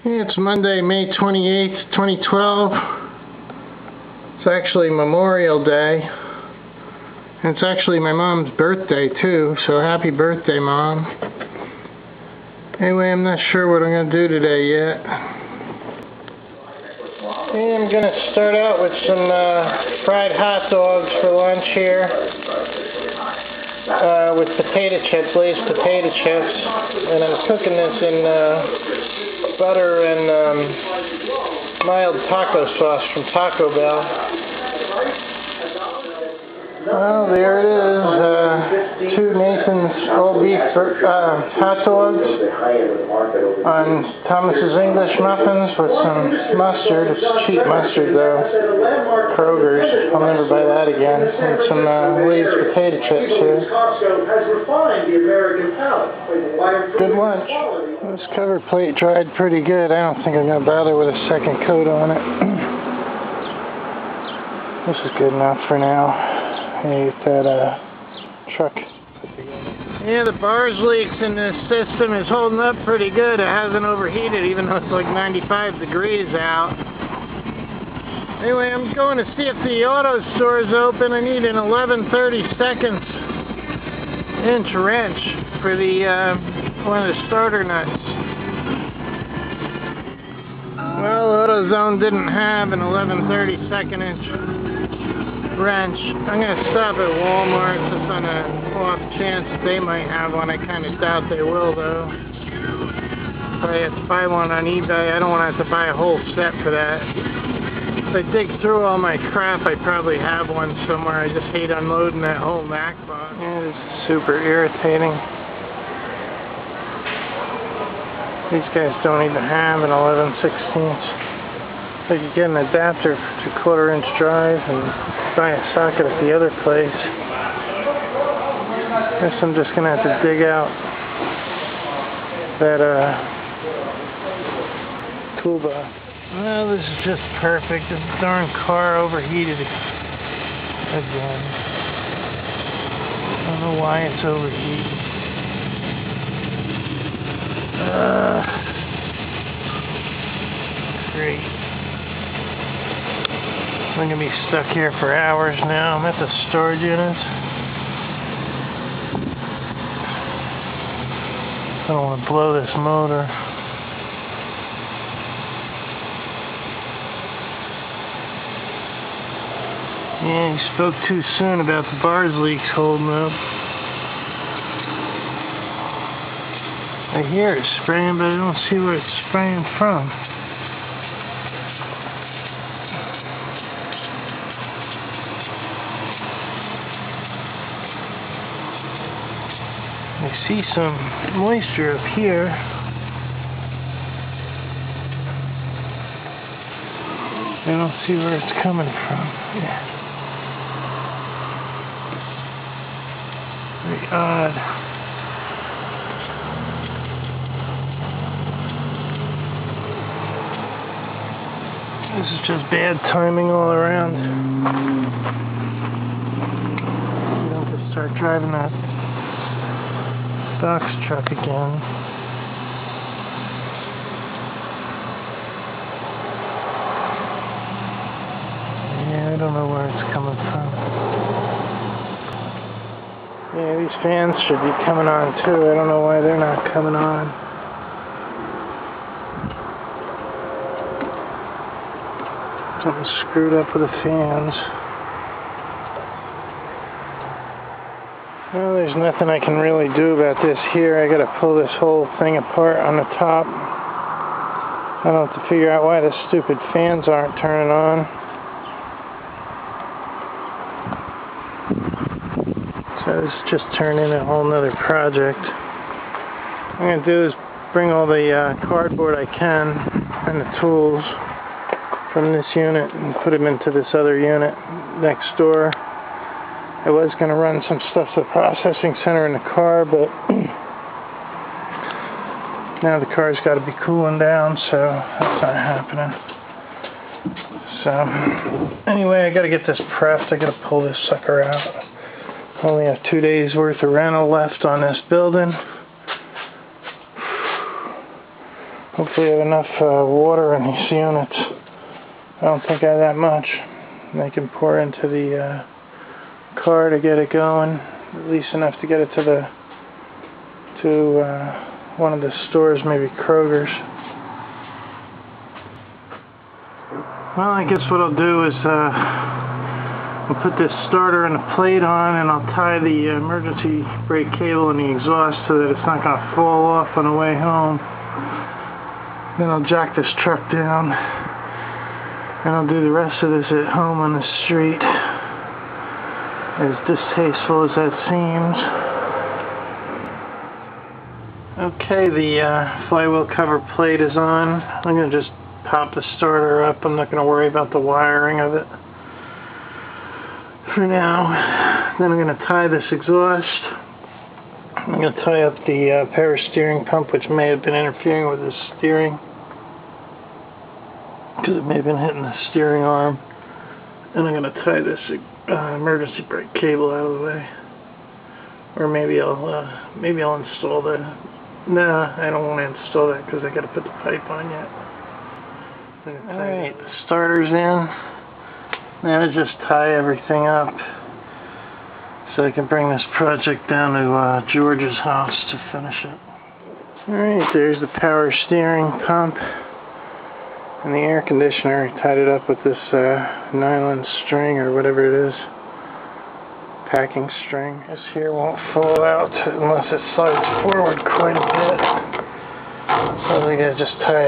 It's Monday, May 28th, 2012. It's actually Memorial Day. And it's actually my mom's birthday too, so happy birthday, Mom. Anyway, I'm not sure what I'm going to do today yet. Okay, I'm going to start out with some fried hot dogs for lunch here. With potato chips, glazed potato chips. And I'm cooking this in butter and mild taco sauce from Taco Bell. Well, there it is, two Nathan's all beef hot dogs on Thomas's English muffins with some mustard. It's cheap mustard though, Kroger's. I'll never buy that again. And some glazed potato chips here. Good lunch. This cover plate dried pretty good. I don't think I'm going to bother with a second coat on it. This is good enough for now. Get that truck. Yeah, the bars leaks in this system is holding up pretty good. It hasn't overheated even though it's like 95 degrees out. Anyway, I'm going to see if the auto store is open. I need an 11/32 inch wrench for the one of the starter nuts. Well, AutoZone didn't have an 11/32 inch wrench. I'm going to stop at Walmart just on an off chance that they might have one. I kind of doubt they will though. If I have to buy one on eBay, I don't want to have to buy a whole set for that. If I dig through all my crap, I probably have one somewhere. I just hate unloading that whole Mac box. Yeah, it's super irritating. These guys don't even have an 11/16. I could get an adapter to 1/4 inch drive and buy a socket at the other place. Guess I'm just going to have to dig out that toolbox. Well, this is just perfect. This darn car overheated again. I don't know why it's overheated. Great. I'm going to be stuck here for hours now. I'm at the storage unit. I don't want to blow this motor. Yeah, he spoke too soon about the bars leaks holding up. I hear it spraying, but I don't see where it's spraying from. I see some moisture up here. I don't see where it's coming from. Yeah. Very odd. This is just bad timing all around. You have to start driving that box truck again. Yeah, I don't know where it's coming from. Yeah, these fans should be coming on too. I don't know why they're not coming on. Something screwed up with the fans. Well, there's nothing I can really do about this here. I gotta pull this whole thing apart on the top. I don't have to figure out why the stupid fans aren't turning on. So this just turned into a whole nother project. What I'm gonna do is bring all the cardboard I can and the tools from this unit and put them into this other unit next door. I was going to run some stuff to the processing center in the car, but now the car's got to be cooling down, so that's not happening. So anyway, I got to get this prepped. I got to pull this sucker out. Only have 2 days worth of rental left on this building. Hopefully I have enough water in these units. I don't think I have that much. And I can pour into the car to get it going, at least enough to get it to one of the stores, maybe Kroger's. Well, I guess what I'll do is I'll put this starter and a plate on, and I'll tie the emergency brake cable and the exhaust so that it's not going to fall off on the way home. Then I'll jack this truck down, and I'll do the rest of this at home on the street. As distasteful as that seems. Okay, the flywheel cover plate is on. I'm going to just pop the starter up. I'm not going to worry about the wiring of it for now. Then I'm going to tie this exhaust. I'm going to tie up the power steering pump, which may have been interfering with the steering, because it may have been hitting the steering arm. And I'm going to tie this emergency brake cable out of the way. Or maybe I'll install the... No, I don't want to install that because I got to put the pipe on yet. Alright, the starter's in. Now to just tie everything up so I can bring this project down to George's house to finish it. Alright, there's the power steering pump and the air conditioner. I tied it up with this nylon string or whatever it is. Packing string. This here won't fall out unless it slides forward quite a bit. So we gotta just tie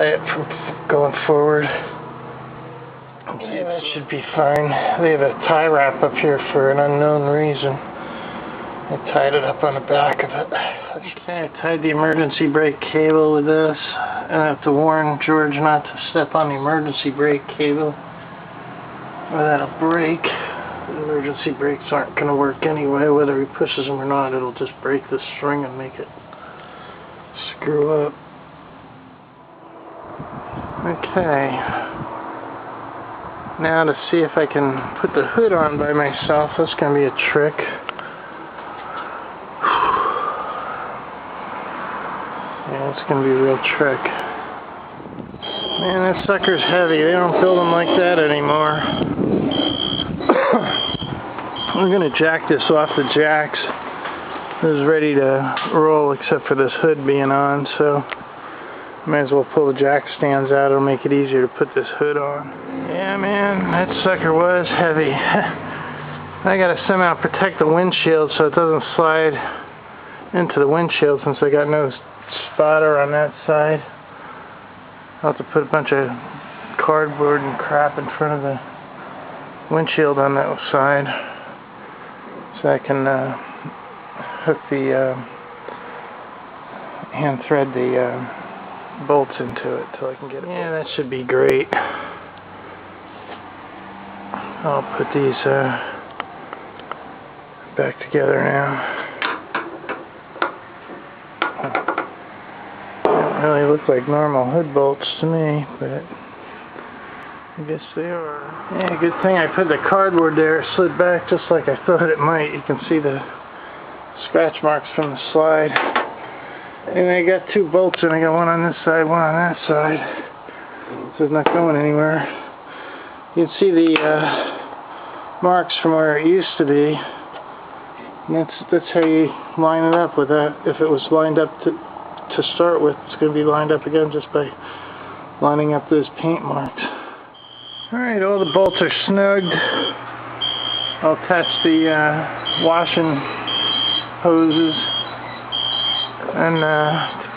it from going forward. Okay, that should be fine. They have a tie wrap up here for an unknown reason. I tied it up on the back of it. Okay, I tied the emergency brake cable with this. And I have to warn George not to step on the emergency brake cable, or that'll break. The emergency brakes aren't going to work anyway. Whether he pushes them or not, it'll just break the string and make it screw up. Okay. Now to see if I can put the hood on by myself. That's going to be a trick. Yeah, it's going to be a real trick. Man, that sucker's heavy. They don't build them like that anymore. I'm going to jack this off the jacks. It was ready to roll except for this hood being on, so might as well pull the jack stands out. It'll make it easier to put this hood on. Yeah, man, that sucker was heavy. I got to somehow protect the windshield so it doesn't slide into the windshield, since I got no spotter on that side. I'll have to put a bunch of cardboard and crap in front of the windshield on that side, so I can hook the hand thread the bolts into it till I can get it. Yeah, that should be great. I'll put these back together now. They don't really look like normal hood bolts to me, but I guess they are. Yeah, good thing I put the cardboard there. It slid back just like I thought it might. You can see the scratch marks from the slide. And I got two bolts in. I got one on this side, one on that side. So it's not going anywhere. You can see the marks from where it used to be. And that's how you line it up with that. If it was lined up to start with, it's going to be lined up again just by lining up those paint marks. Alright, all the bolts are snugged. I'll attach the washing hoses and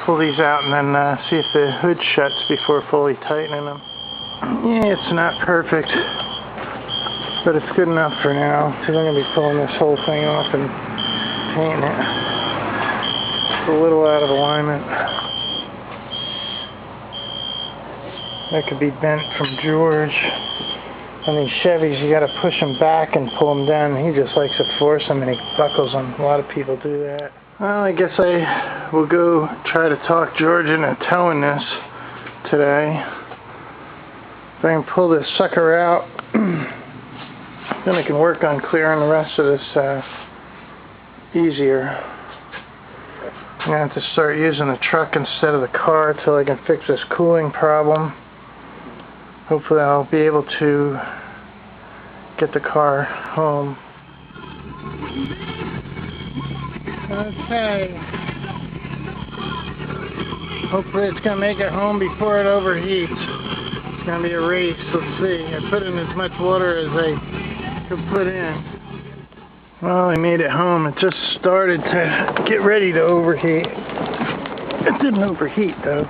pull these out, and then see if the hood shuts before fully tightening them. Yeah, it's not perfect, but it's good enough for now, because I'm going to be pulling this whole thing off and painting it. It's a little out of alignment. That could be bent from George. On these Chevys, you got to push them back and pull them down. He just likes to force them, and he buckles them. A lot of people do that. Well, I guess I will go try to talk George into towing this today. If I can pull this sucker out, then I can work on clearing the rest of this easier. I'm going to have to start using the truck instead of the car until I can fix this cooling problem. Hopefully I'll be able to get the car home. Okay. Hopefully it's going to make it home before it overheats. It's going to be a race. Let's see. I put in as much water as I could put in. Well, I made it home. It just started to get ready to overheat. It didn't overheat though.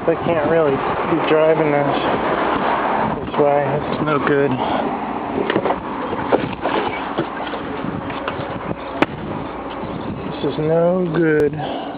I can't really be driving this way. It's no good. This is no good.